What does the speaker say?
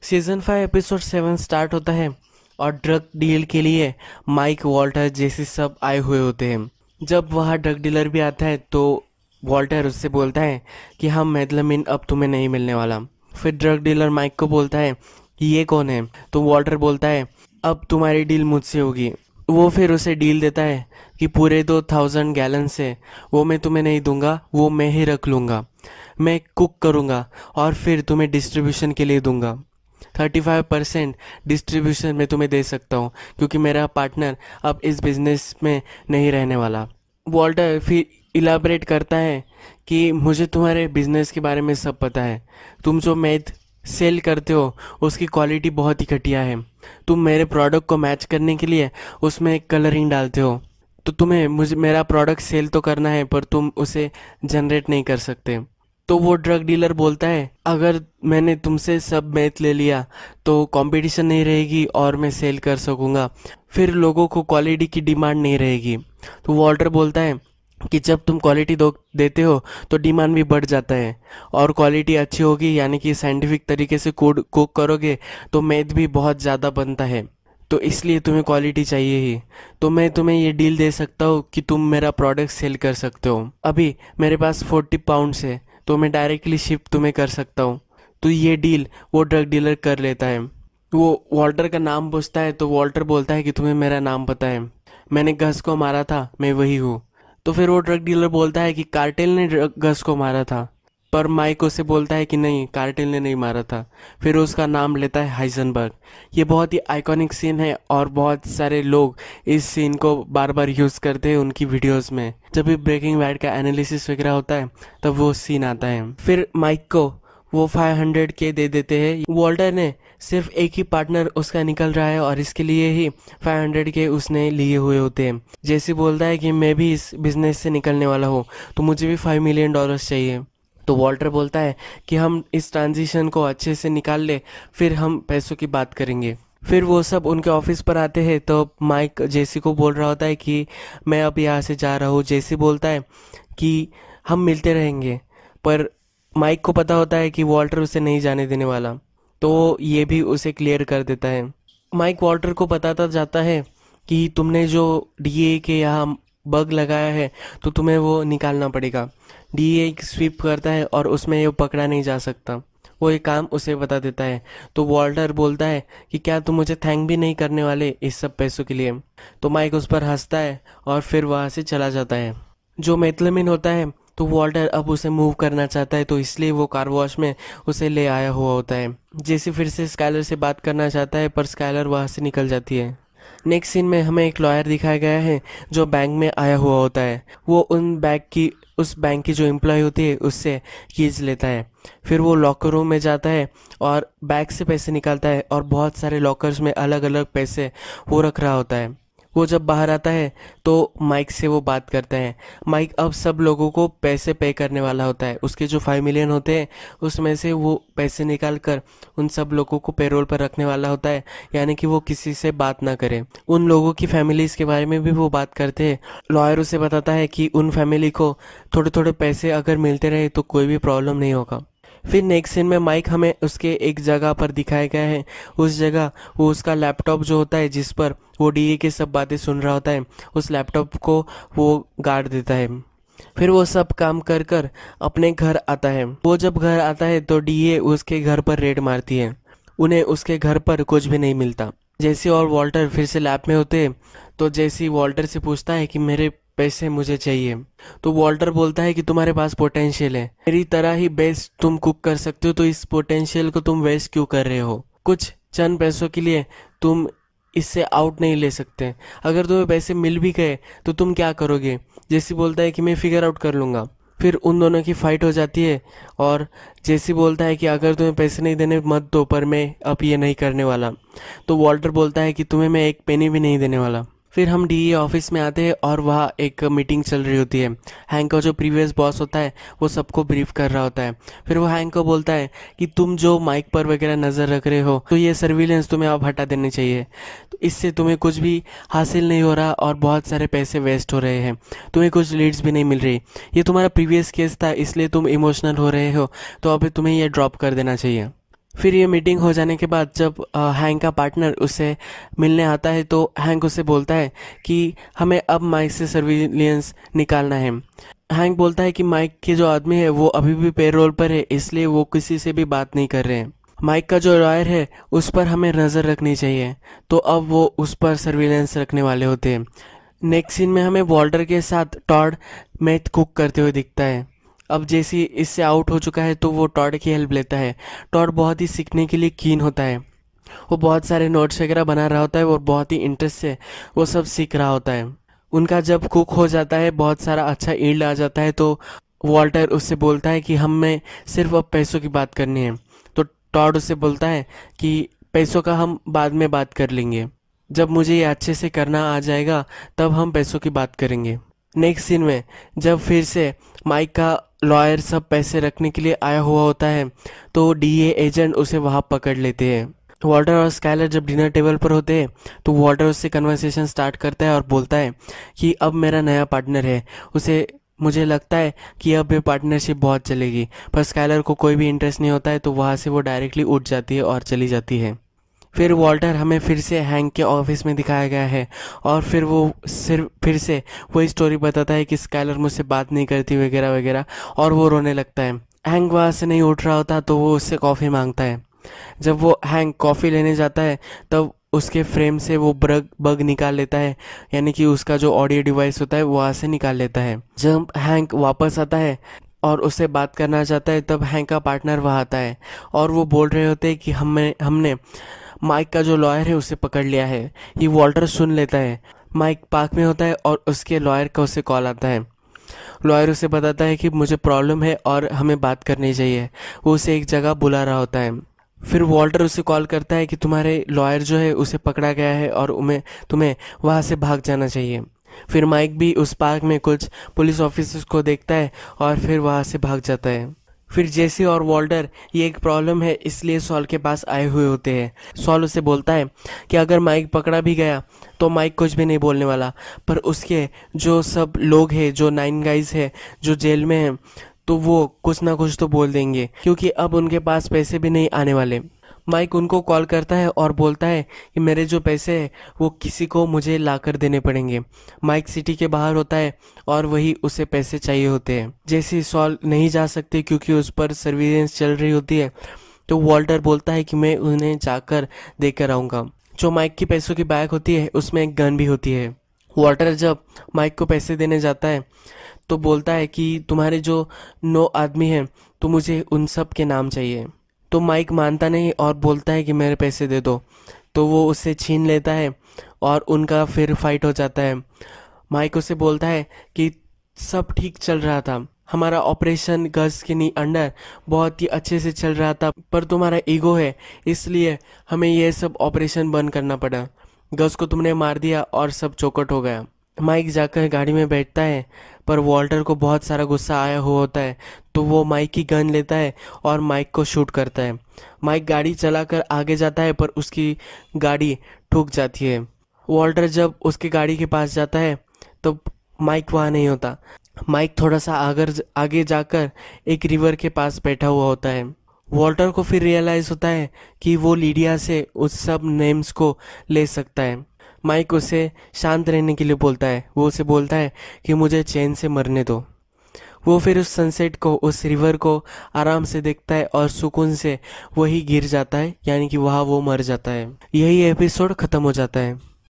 Season 5 episode 7 start होता है और ड्रग डील के लिए माइक वॉल्टर जैसे सब आए हुए होते हैं। जब वहाँ ड्रग डीलर भी आता है तो वॉल्टर उससे बोलता है कि हम मेथलामिन अब तुम्हें नहीं मिलने वाला। फिर ड्रग डीलर माइक को बोलता है कि ये कौन है, तो वॉल्टर बोलता है अब तुम्हारी डील मुझसे होगी। वो फिर उसे डील देता है कि पूरे 2000 गैलन से वो मैं तुम्हें नहीं दूंगा, वो मैं ही रख लूँगा, मैं कुक करूँगा और फिर तुम्हें डिस्ट्रीब्यूशन के लिए दूंगा। 35% डिस्ट्रीब्यूशन में तुम्हें दे सकता हूँ क्योंकि मेरा पार्टनर अब इस बिजनेस में नहीं रहने वाला। वॉल्टर फिर इलाबरेट करता है कि मुझे तुम्हारे बिजनेस के बारे में सब पता है। तुम जो मेथ सेल करते हो उसकी क्वालिटी बहुत ही घटिया है। तुम मेरे प्रोडक्ट को मैच करने के लिए उसमें कलरिंग डालते हो, तो तुम्हें मुझे मेरा प्रोडक्ट सेल तो करना है पर तुम उसे जनरेट नहीं कर सकते। तो वो ड्रग डीलर बोलता है अगर मैंने तुमसे सब मैथ ले लिया तो कंपटीशन नहीं रहेगी और मैं सेल कर सकूंगा, फिर लोगों को क्वालिटी की डिमांड नहीं रहेगी। तो वॉल्टर बोलता है कि जब तुम क्वालिटी दो देते हो तो डिमांड भी बढ़ जाता है और क्वालिटी अच्छी होगी, यानी कि साइंटिफिक तरीके से कुक करोगे तो मैथ भी बहुत ज़्यादा बनता है, तो इसलिए तुम्हें क्वालिटी चाहिए ही। तो मैं तुम्हें ये डील दे सकता हूँ कि तुम मेरा प्रोडक्ट सेल कर सकते हो। अभी मेरे पास 40 पाउंड्स है तो मैं डायरेक्टली शिप तुम्हें कर सकता हूँ। तो ये डील वो ड्रग डीलर कर लेता है। वो वॉल्टर का नाम पूछता है तो वॉल्टर बोलता है कि तुम्हें मेरा नाम पता है, मैंने गस को मारा था, मैं वही हूँ। तो फिर वो ड्रग डीलर बोलता है कि कार्टेल ने गस को मारा था, पर माइक उसे बोलता है कि नहीं, कार्टेल ने नहीं मारा था। फिर उसका नाम लेता है हाइजनबर्ग। ये बहुत ही आइकॉनिक सीन है और बहुत सारे लोग इस सीन को बार बार यूज़ करते हैं उनकी वीडियोस में। जब भी ब्रेकिंग बैड का एनालिसिस वगैरह होता है तब वो सीन आता है। फिर माइक को वो 500K दे देते हैं। वॉल्टर ने सिर्फ एक ही पार्टनर उसका निकल रहा है और इसके लिए ही 500K उसने लिए हुए होते हैं। जैसे बोलता है कि मैं भी इस बिजनेस से निकलने वाला हूँ तो मुझे भी $5 million चाहिए। तो वॉल्टर बोलता है कि हम इस ट्रांजिशन को अच्छे से निकाल ले, फिर हम पैसों की बात करेंगे। फिर वो सब उनके ऑफिस पर आते हैं तो माइक जेसी को बोल रहा होता है कि मैं अब यहाँ से जा रहा हूँ। जेसी बोलता है कि हम मिलते रहेंगे, पर माइक को पता होता है कि वॉल्टर उसे नहीं जाने देने वाला, तो ये भी उसे क्लियर कर देता है। माइक वॉल्टर को बताता जाता है कि तुमने जो डीए के यहाँ बग लगाया है तो तुम्हें वो निकालना पड़ेगा। डीए स्वीप करता है और उसमें ये पकड़ा नहीं जा सकता, वो ये काम उसे बता देता है। तो वॉल्टर बोलता है कि क्या तुम मुझे थैंक भी नहीं करने वाले इस सब पैसों के लिए। तो माइक उस पर हंसता है और फिर वहाँ से चला जाता है। जो मेथलामिन होता है तो वॉल्टर अब उसे मूव करना चाहता है, तो इसलिए वो कार वॉश में उसे ले आया हुआ होता है। जैसे फिर से स्काइलर से बात करना चाहता है पर स्काइलर वहाँ से निकल जाती है। नेक्स्ट सीन में हमें एक लॉयर दिखाया गया है जो बैंक में आया हुआ होता है। वो उस बैंक की जो एम्प्लॉय होती है उससे कीज लेता है। फिर वो लॉकर रूम में जाता है और बैग से पैसे निकालता है और बहुत सारे लॉकर्स में अलग अलग पैसे वो रख रहा होता है। वो जब बाहर आता है तो माइक से वो बात करता है। माइक अब सब लोगों को पैसे पे करने वाला होता है। उसके जो 5 मिलियन होते हैं उसमें से वो पैसे निकाल कर उन सब लोगों को पेरोल पर रखने वाला होता है, यानी कि वो किसी से बात ना करे। उन लोगों की फैमिलीज़ के बारे में भी वो बात करते हैं। लॉयर उसे बताता है कि उन फैमिली को थोड़े थोड़े पैसे अगर मिलते रहे तो कोई भी प्रॉब्लम नहीं होगा। फिर नेक्स्ट सीन में माइक हमें उसके एक जगह पर दिखाया गया है। उस जगह वो उसका लैपटॉप जो होता है जिस पर वो डीए के सब बातें सुन रहा होता है, उस लैपटॉप को वो गाड़ देता है। फिर वो सब काम कर कर अपने घर आता है। वो जब घर आता है तो डीए उसके घर पर रेड मारती है। उन्हें उसके घर पर कुछ भी नहीं मिलता। जेसी और वॉल्टर फिर से लैब में होते हैं तो जेसी वॉल्टर से पूछता है कि मेरे पैसे मुझे चाहिए। तो वॉल्टर बोलता है कि तुम्हारे पास पोटेंशियल है, मेरी तरह ही बेस्ट तुम कुक कर सकते हो, तो इस पोटेंशियल को तुम वेस्ट क्यों कर रहे हो। कुछ चंद पैसों के लिए तुम इससे आउट नहीं ले सकते। अगर तुम्हें पैसे मिल भी गए तो तुम क्या करोगे। जेसी बोलता है कि मैं फिगर आउट कर लूँगा। फिर उन दोनों की फाइट हो जाती है और जेसी बोलता है कि अगर तुम्हें पैसे नहीं देने मत दो, पर मैं अब ये नहीं करने वाला। तो वॉल्टर बोलता है कि तुम्हें मैं एक पेनी भी नहीं देने वाला। फिर हम डीए ऑफिस में आते हैं और वहाँ एक मीटिंग चल रही होती है। हैंक का जो प्रीवियस बॉस होता है वो सबको ब्रीफ कर रहा होता है। फिर वो हैंक को बोलता है कि तुम जो माइक पर वगैरह नज़र रख रहे हो तो ये सर्विलेंस तुम्हें अब हटा देनी चाहिए, तो इससे तुम्हें कुछ भी हासिल नहीं हो रहा और बहुत सारे पैसे वेस्ट हो रहे हैं, तुम्हें कुछ लीड्स भी नहीं मिल रही। ये तुम्हारा प्रीवियस केस था इसलिए तुम इमोशनल हो रहे हो, तो अभी तुम्हें ये ड्रॉप कर देना चाहिए। फिर ये मीटिंग हो जाने के बाद जब हैंक का पार्टनर उसे मिलने आता है तो हैंक उसे बोलता है कि हमें अब माइक से सर्विलियंस निकालना है। हैंक बोलता है कि माइक के जो आदमी है वो अभी भी पेरोल पर है, इसलिए वो किसी से भी बात नहीं कर रहे हैं। माइक का जो लॉयर है उस पर हमें नज़र रखनी चाहिए, तो अब वो उस पर सर्विलेंस रखने वाले होते हैं। नेक्स्ट सीन में हमें वॉल्टर के साथ टॉड मैथ कुक करते हुए दिखता है। अब जैसे इससे आउट हो चुका है तो वो टॉड की हेल्प लेता है। टॉड बहुत ही सीखने के लिए कीन होता है, वो बहुत सारे नोट्स वगैरह बना रहा होता है और बहुत ही इंटरेस्ट से वो सब सीख रहा होता है। उनका जब कुक हो जाता है, बहुत सारा अच्छा ईल्ड आ जाता है, तो वॉल्टर उससे बोलता है कि हमें सिर्फ अब पैसों की बात करनी है। तो टॉड उससे बोलता है कि पैसों का हम बाद में बात कर लेंगे, जब मुझे ये अच्छे से करना आ जाएगा तब हम पैसों की बात करेंगे। नेक्स्ट सीन में जब फिर से माइक का लॉयर सब पैसे रखने के लिए आया हुआ होता है तो डीए एजेंट उसे वहाँ पकड़ लेते हैं। वॉल्टर और स्काइलर जब डिनर टेबल पर होते हैं तो वॉल्टर उससे कन्वर्सेशन स्टार्ट करता है और बोलता है कि अब मेरा नया पार्टनर है, उसे मुझे लगता है कि अब ये पार्टनरशिप बहुत चलेगी। पर स्काइलर को कोई भी इंटरेस्ट नहीं होता है, तो वहाँ से वो डायरेक्टली उठ जाती है और चली जाती है। फिर वॉल्टर हमें फिर से हैंक के ऑफिस में दिखाया गया है और फिर वो सिर्फ फिर से वही स्टोरी बताता है कि स्काइलर मुझसे बात नहीं करती वगैरह वगैरह, और वो रोने लगता है। हैंक वहाँ से नहीं उठ रहा होता तो वो उससे कॉफ़ी मांगता है। जब वो हैंक कॉफ़ी लेने जाता है तब उसके फ्रेम से वो बग निकाल लेता है, यानी कि उसका जो ऑडियो डिवाइस होता है वो वहाँ से निकाल लेता है। जब हैंक वापस आता है और उससे बात करना चाहता है तब हैंक का पार्टनर वहाँ आता है और वो बोल रहे होते हैं कि हमने माइक का जो लॉयर है उसे पकड़ लिया है। ये वॉल्टर सुन लेता है। माइक पार्क में होता है और उसके लॉयर का उसे कॉल आता है। लॉयर उसे बताता है कि मुझे प्रॉब्लम है और हमें बात करनी चाहिए। वो उसे एक जगह बुला रहा होता है। फिर वॉल्टर उसे कॉल करता है कि तुम्हारे लॉयर जो है उसे पकड़ा गया है और तुम्हें वहाँ से भाग जाना चाहिए। फिर माइक भी उस पार्क में कुछ पुलिस ऑफिसर्स को देखता है और फिर वहाँ से भाग जाता है। फिर जेसी और वॉल्टर ये एक प्रॉब्लम है इसलिए सॉल के पास आए हुए होते हैं। सॉल उसे बोलता है कि अगर माइक पकड़ा भी गया तो माइक कुछ भी नहीं बोलने वाला, पर उसके जो सब लोग हैं, जो 9 गाइज है जो जेल में हैं, तो वो कुछ ना कुछ तो बोल देंगे क्योंकि अब उनके पास पैसे भी नहीं आने वाले। माइक उनको कॉल करता है और बोलता है कि मेरे जो पैसे हैं वो किसी को मुझे ला कर देने पड़ेंगे। माइक सिटी के बाहर होता है और वही उसे पैसे चाहिए होते हैं। जैसे सॉल नहीं जा सकते क्योंकि उस पर सर्विलेंस चल रही होती है, तो वॉल्टर बोलता है कि मैं उन्हें जाकर देकर आऊँगा। जो माइक की पैसों की बैग होती है उसमें एक गन भी होती है। वॉल्टर जब माइक को पैसे देने जाता है तो बोलता है कि तुम्हारे जो 9 आदमी हैं तो मुझे उन सब के नाम चाहिए। तो माइक मानता नहीं और बोलता है कि मेरे पैसे दे दो, तो वो उससे छीन लेता है और उनका फिर फाइट हो जाता है। माइक उसे बोलता है कि सब ठीक चल रहा था, हमारा ऑपरेशन गज के नी अंडर बहुत ही अच्छे से चल रहा था, पर तुम्हारा ईगो है इसलिए हमें यह सब ऑपरेशन बंद करना पड़ा। गज को तुमने मार दिया और सब चौकट हो गया। माइक जाकर गाड़ी में बैठता है, पर वॉल्टर को बहुत सारा गुस्सा आया हुआ होता है, तो वो माइक की गन लेता है और माइक को शूट करता है। माइक गाड़ी चलाकर आगे जाता है पर उसकी गाड़ी ठुक जाती है। वॉल्टर जब उसकी गाड़ी के पास जाता है तो माइक वहाँ नहीं होता। माइक थोड़ा सा आगे जाकर एक रिवर के पास बैठा हुआ होता है। वॉल्टर को फिर रियलाइज़ होता है कि वो लीडिया से उस सब नेम्स को ले सकता है। माइक उसे शांत रहने के लिए बोलता है। वो उसे बोलता है कि मुझे चैन से मरने दो। वो फिर उस सनसेट को, उस रिवर को आराम से देखता है और सुकून से वही गिर जाता है, यानी कि वहाँ वो मर जाता है। यही एपिसोड ख़त्म हो जाता है।